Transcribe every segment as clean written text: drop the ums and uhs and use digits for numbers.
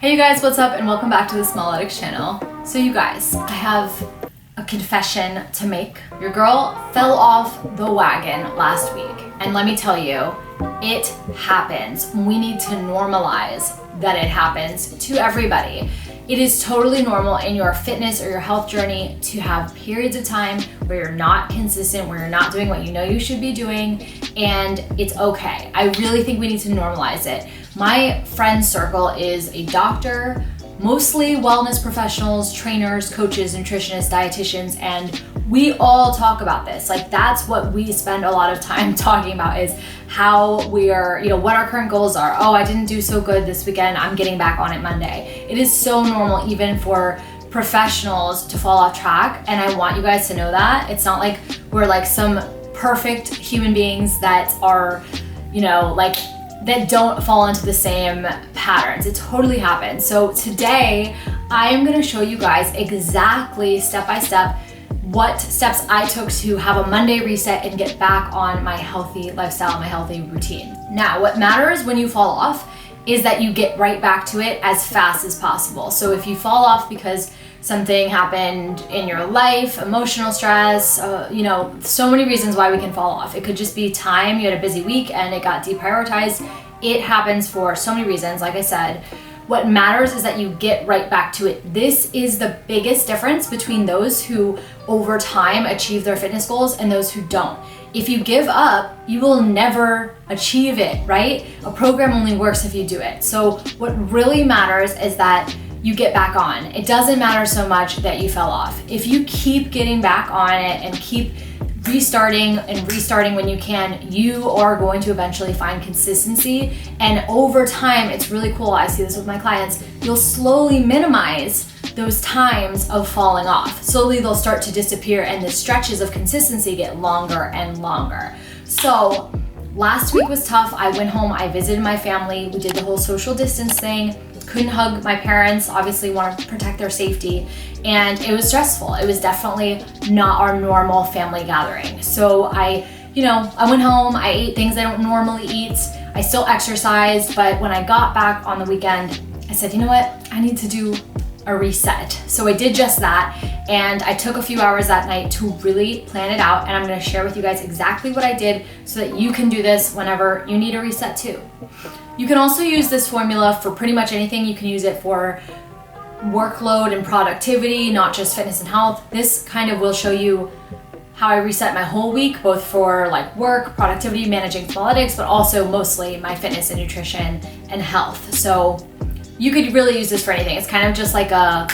Hey you guys, what's up and welcome back to the Smalletics channel. So you guys, I have a confession to make. Your girl fell off the wagon last week, and let me tell you, it happens. We need to normalize that it happens to everybody. It is totally normal in your fitness or your health journey to have periods of time where you're not consistent, where you're not doing what you know you should be doing, and it's okay. I really think we need to normalize it. My friend circle is a doctor, mostly wellness professionals, trainers, coaches, nutritionists, dietitians, and we all talk about this. Like, that's what we spend a lot of time talking about, is how we are, what our current goals are. Oh, I didn't do so good this weekend, I'm getting back on it Monday. It is so normal even for professionals to fall off track, and I want you guys to know that. It's not like we're like some perfect human beings that are, that don't fall into the same patterns. It totally happens. So today, I am gonna show you guys exactly step by step what steps I took to have a Monday reset and get back on my healthy lifestyle, my healthy routine. Now, what matters when you fall off is that you get right back to it as fast as possible. So if you fall off because something happened in your life, emotional stress, so many reasons why we can fall off. It could just be time, you had a busy week and it got deprioritized. It happens for so many reasons, like I said. What matters is that you get right back to it. This is the biggest difference between those who over time achieve their fitness goals and those who don't. If you give up, you will never achieve it, right? A program only works if you do it. So what really matters is that you get back on. It doesn't matter so much that you fell off. If you keep getting back on it and keep restarting when you can, you are going to eventually find consistency. And over time, it's really cool. I see this with my clients. You'll slowly minimize those times of falling off. Slowly they'll start to disappear and the stretches of consistency get longer and longer. So last week was tough. I went home, I visited my family. We did the whole social distance thing. Couldn't hug my parents, obviously want to protect their safety. And it was stressful. It was definitely not our normal family gathering. So I went home, I ate things I don't normally eat. I still exercised, but when I got back on the weekend, I said, you know what? I need to do a reset. So I did just that. And I took a few hours that night to really plan it out. And I'm going to share with you guys exactly what I did so that you can do this whenever you need a reset too. You can also use this formula for pretty much anything. You can use it for workload and productivity, not just fitness and health. This kind of will show you how I reset my whole week, both for like work, productivity, managing Smalletics, but also mostly my fitness and nutrition and health. So you could really use this for anything. It's kind of just like a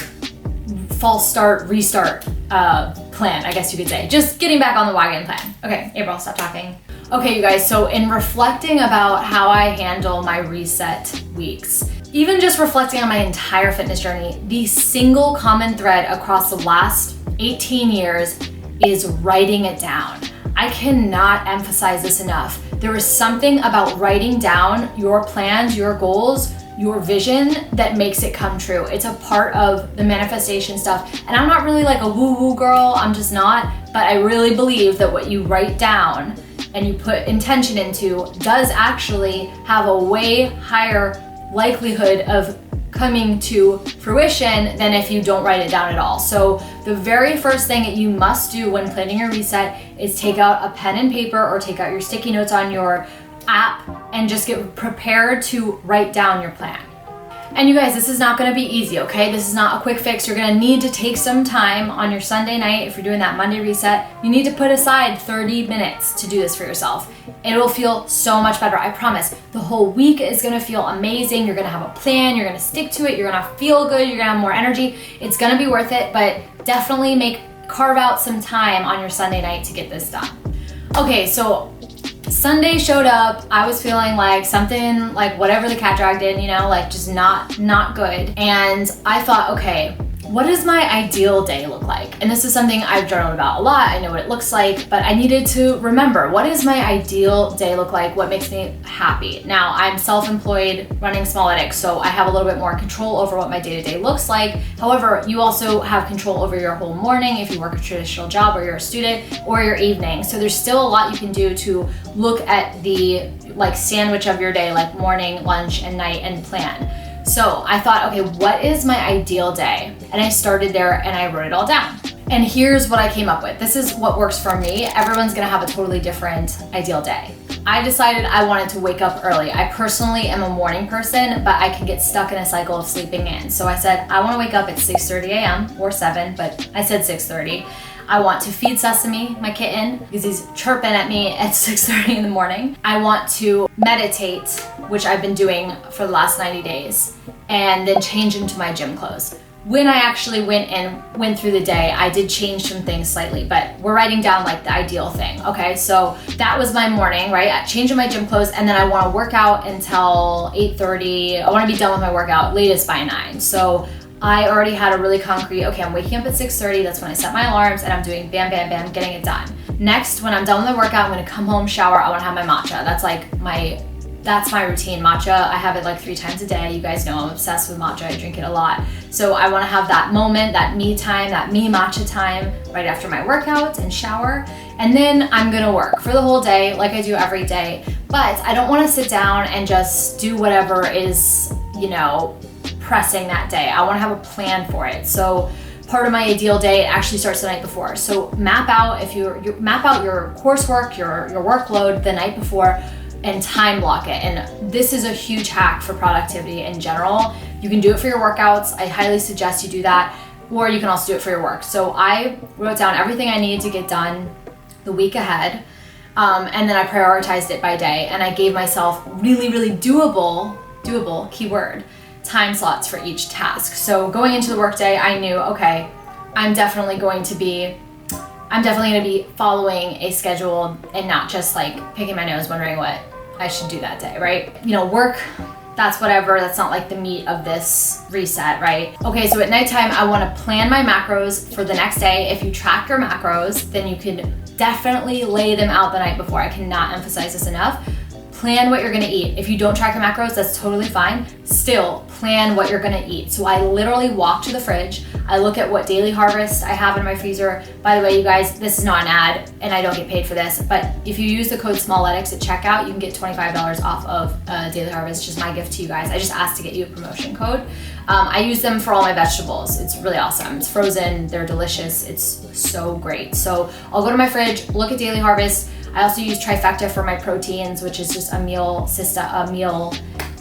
false start, restart plan, I guess you could say. Just getting back on the wagon plan. Okay, April, stop talking. Okay, you guys, so in reflecting about how I handle my reset weeks, even just reflecting on my entire fitness journey, the single common thread across the last 18 years is writing it down. I cannot emphasize this enough. There is something about writing down your plans, your goals, your vision that makes it come true. It's a part of the manifestation stuff. And I'm not really like a woo-woo girl, I'm just not, but I really believe that what you write down and you put intention into does actually have a way higher likelihood of coming to fruition than if you don't write it down at all. So the very first thing that you must do when planning your reset is take out a pen and paper or take out your sticky notes on your app and just get prepared to write down your plan. And you guys, this is not gonna be easy, okay? This is not a quick fix. You're gonna need to take some time on your Sunday night. If you're doing that Monday reset, you need to put aside 30 minutes to do this for yourself. It will feel so much better, I promise. The whole week is gonna feel amazing. You're gonna have a plan, you're gonna stick to it, you're gonna feel good, you're gonna have more energy. It's gonna be worth it, but definitely carve out some time on your Sunday night to get this done. Okay, so Sunday showed up, I was feeling like something, like whatever the cat dragged in, just not good. And I thought, okay, what does my ideal day look like? And this is something I've journaled about a lot. I know what it looks like, but I needed to remember, what does my ideal day look like? What makes me happy? Now, I'm self-employed running Smalletics, so I have a little bit more control over what my day-to-day looks like. However, you also have control over your whole morning if you work a traditional job or you're a student, or your evening. So there's still a lot you can do to look at the sandwich of your day, like morning, lunch, and night, and plan. So I thought, okay, what is my ideal day? And I started there and I wrote it all down. And here's what I came up with. This is what works for me. Everyone's gonna have a totally different ideal day. I decided I wanted to wake up early. I personally am a morning person, but I can get stuck in a cycle of sleeping in. So I said, I wanna wake up at 6:30 a.m. or 7, but I said 6:30. I want to feed Sesame, my kitten, because he's chirping at me at 6:30 in the morning. I want to meditate, which I've been doing for the last 90 days, and then change into my gym clothes. When I actually went through the day, I did change some things slightly, but we're writing down like the ideal thing, okay? So that was my morning, right? I changed my gym clothes, and then I wanna work out until 8:30. I wanna be done with my workout latest by 9. So I already had a really concrete, okay, I'm waking up at 6:30, that's when I set my alarms, and I'm doing bam, bam, bam, getting it done. Next, when I'm done with my workout, I'm gonna come home, shower, I wanna have my matcha. That's my routine. Matcha, I have it like 3 times a day. You guys know I'm obsessed with matcha, I drink it a lot. So I wanna have that moment, that me time, that me matcha time right after my workout and shower. And then I'm gonna work for the whole day like I do every day. But I don't wanna sit down and just do whatever is, pressing that day. I wanna have a plan for it. So part of my ideal day, it actually starts the night before. So map out, map out your coursework, your workload the night before, and time block it. And this is a huge hack for productivity in general. You can do it for your workouts. I highly suggest you do that, or you can also do it for your work. So I wrote down everything I needed to get done the week ahead, and then I prioritized it by day, and I gave myself really, really doable, keyword, time slots for each task. So going into the workday, I knew, okay, I'm definitely going to be following a schedule and not just like picking my nose wondering what I should do that day, right? Work, that's whatever, that's not like the meat of this reset, right? Okay, so at nighttime, I wanna plan my macros for the next day. If you track your macros, then you can definitely lay them out the night before. I cannot emphasize this enough. Plan what you're gonna eat. If you don't track your macros, that's totally fine. Still, plan what you're gonna eat. So I literally walk to the fridge, I look at what Daily Harvest I have in my freezer. By the way, you guys, this is not an ad and I don't get paid for this, but if you use the code Smalletics at checkout, you can get $25 off of Daily Harvest, which is my gift to you guys. I just asked to get you a promotion code. I use them for all my vegetables. It's really awesome. It's frozen, they're delicious. It's so great. So I'll go to my fridge, look at Daily Harvest. I also use Trifecta for my proteins, which is just a meal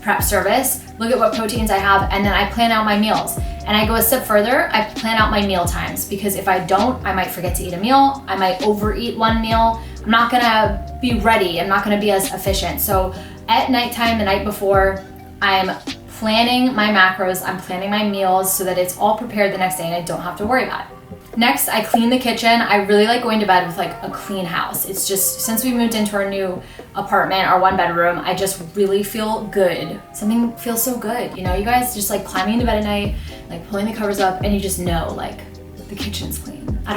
prep service. Look at what proteins I have, and then I plan out my meals. And I go a step further, I plan out my meal times, because if I don't, I might forget to eat a meal, I might overeat one meal, I'm not gonna be ready, I'm not gonna be as efficient. So at nighttime, the night before, I'm planning my macros, I'm planning my meals so that it's all prepared the next day and I don't have to worry about it. Next, I clean the kitchen. I really like going to bed with like a clean house. It's just, since we moved into our new apartment, our 1-bedroom, I just really feel good. Something feels so good. You guys, just like climbing into bed at night, like pulling the covers up, and you just know like the kitchen's clean. I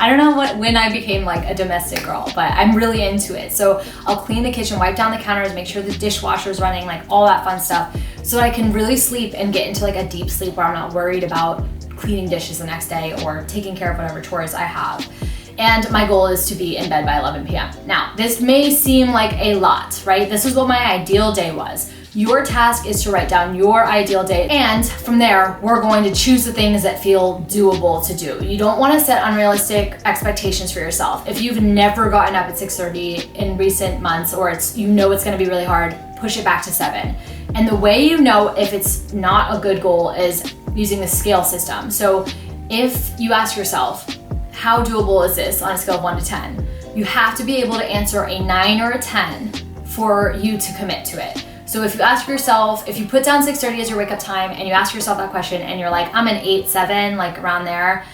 don't know when I became like a domestic girl, but I'm really into it. So I'll clean the kitchen, wipe down the counters, make sure the dishwasher's running, like all that fun stuff, so I can really sleep and get into like a deep sleep where I'm not worried about cleaning dishes the next day or taking care of whatever chores I have. And my goal is to be in bed by 11 p.m. Now, this may seem like a lot, right? This is what my ideal day was. Your task is to write down your ideal day, and from there, we're going to choose the things that feel doable to do. You don't want to set unrealistic expectations for yourself. If you've never gotten up at 6:30 in recent months, or it's going to be really hard, push it back to 7. And the way you know if it's not a good goal is using the scale system. So if you ask yourself, how doable is this on a scale of 1 to 10? You have to be able to answer a 9 or a 10 for you to commit to it. So if you ask yourself, if you put down 6:30 as your wake up time and you ask yourself that question and you're like, I'm an 8, 7, like around there,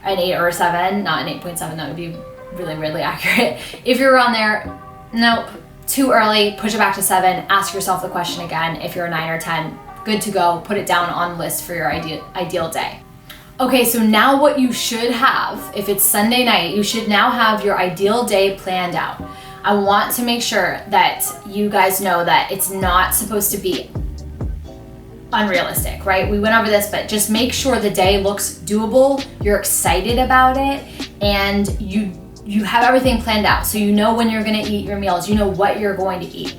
an 8 or a 7, not an 8.7, that would be really, really accurate. If you're around there, nope, too early, push it back to 7, ask yourself the question again. If you're a 9 or 10, good to go, put it down on the list for your ideal day. Okay, so now what you should have, if it's Sunday night, you should now have your ideal day planned out. I want to make sure that you guys know that it's not supposed to be unrealistic, right? We went over this, but just make sure the day looks doable, you're excited about it, and you have everything planned out. So you know when you're gonna eat your meals, you know what you're going to eat.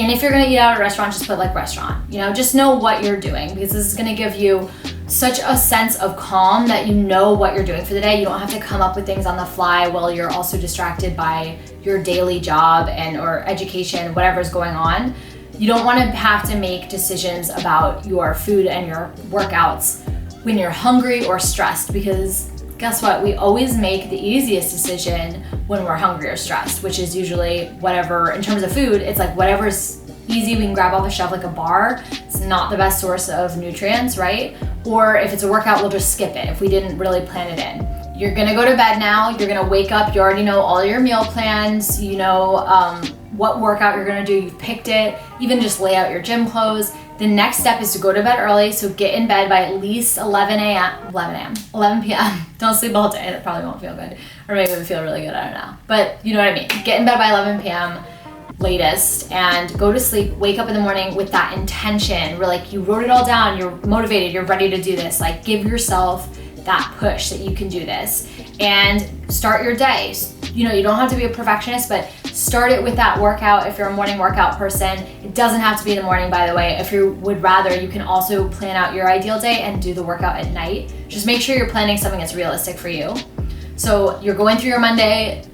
And if you're gonna eat out at a restaurant, just put like restaurant, just know what you're doing, because this is gonna give you such a sense of calm that you know what you're doing for the day. You don't have to come up with things on the fly while you're also distracted by your daily job or education, whatever's going on. You don't want to have to make decisions about your food and your workouts when you're hungry or stressed, because guess what? We always make the easiest decision when we're hungry or stressed, which is usually whatever. In terms of food, it's like whatever's easy we can grab off the shelf, like a bar. It's not the best source of nutrients, right? Or if it's a workout, we'll just skip it if we didn't really plan it in. You're gonna go to bed now, you're gonna wake up, you already know all your meal plans, you know what workout you're gonna do, you've picked it, even just lay out your gym clothes. The next step is to go to bed early, so get in bed by at least 11 p.m. Don't sleep all day, that probably won't feel good. Or maybe it would feel really good, I don't know. But you know what I mean. Get in bed by 11 p.m. latest and go to sleep, wake up in the morning with that intention. We're like, you wrote it all down, you're motivated, you're ready to do this. Like, give yourself that push that you can do this and start your day. You don't have to be a perfectionist, but start it with that workout. If you're a morning workout person, it doesn't have to be in the morning, by the way. If you would rather, you can also plan out your ideal day and do the workout at night. Just make sure you're planning something that's realistic for you. So you're going through your Monday,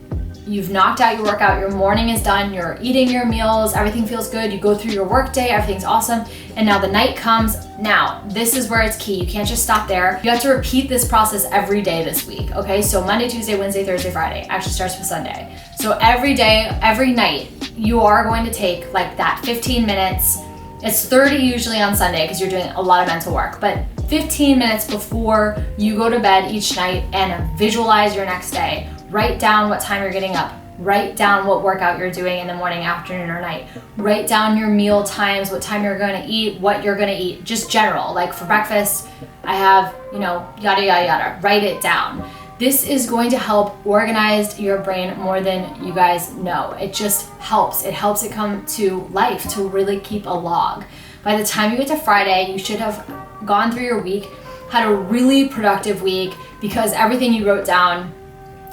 you've knocked out your workout, your morning is done, you're eating your meals, everything feels good, you go through your work day, everything's awesome, and now the night comes. Now, this is where it's key. You can't just stop there. You have to repeat this process every day this week, okay? So Monday, Tuesday, Wednesday, Thursday, Friday. Actually starts with Sunday. So every day, every night, you are going to take like that 15 minutes. It's 30 usually on Sunday because you're doing a lot of mental work, but 15 minutes before you go to bed each night and visualize your next day. Write down what time you're getting up. Write down what workout you're doing in the morning, afternoon, or night. Write down your meal times, what time you're going to eat, what you're going to eat, just general. Like for breakfast, I have, yada, yada, yada. Write it down. This is going to help organize your brain more than you guys know. It just helps. It helps it come to life, to really keep a log. By the time you get to Friday, you should have gone through your week, had a really productive week, because everything you wrote down,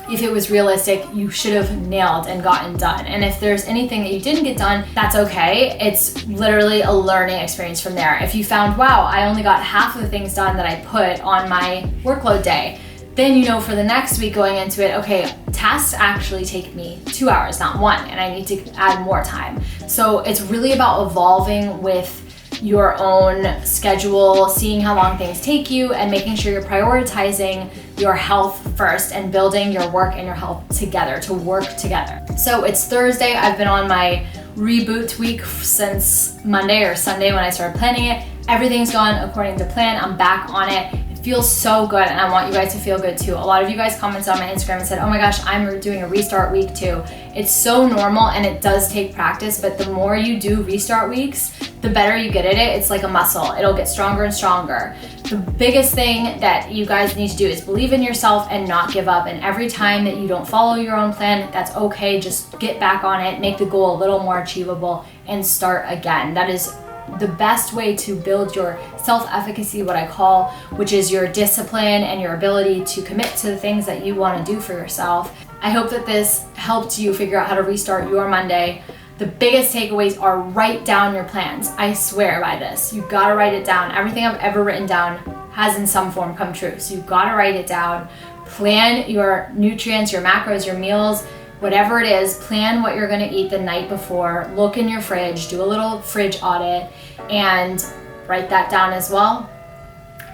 if it was realistic, you should have nailed and gotten done. And if there's anything that you didn't get done, that's okay. It's literally a learning experience from there. If you found, wow, I only got half of the things done that I put on my workload day, then for the next week going into it, okay, tasks actually take me 2 hours, not 1, and I need to add more time. So it's really about evolving with your own schedule, seeing how long things take you, and making sure you're prioritizing your health first and building your work and your health together, to work together. So it's Thursday. I've been on my reboot week since Monday or Sunday when I started planning it. Everything's gone according to plan. I'm back on it. It feels so good, and I want you guys to feel good too. A lot of you guys commented on my Instagram and said, oh my gosh, I'm doing a restart week too. It's so normal, and it does take practice, but the more you do restart weeks, the better you get at it. It's like a muscle. It'll get stronger and stronger. The biggest thing that you guys need to do is believe in yourself and not give up. And every time that you don't follow your own plan, that's okay. Just get back on it, make the goal a little more achievable, and start again. That is the best way to build your self-efficacy, what I call, which is your discipline and your ability to commit to the things that you want to do for yourself. I hope that this helped you figure out how to restart your Monday. The biggest takeaways are write down your plans. I swear by this. You gotta write it down. Everything I've ever written down has in some form come true. So you gotta write it down. Plan your nutrients, your macros, your meals, whatever it is. Plan what you're gonna eat the night before. Look in your fridge, do a little fridge audit, and write that down as well.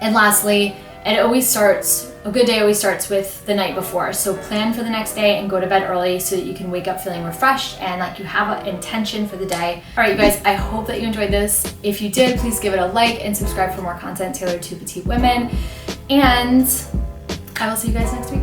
And lastly, a good day always starts with the night before. So plan for the next day and go to bed early so that you can wake up feeling refreshed and like you have an intention for the day. All right, you guys, I hope that you enjoyed this. If you did, please give it a like and subscribe for more content tailored to petite women. And I will see you guys next week.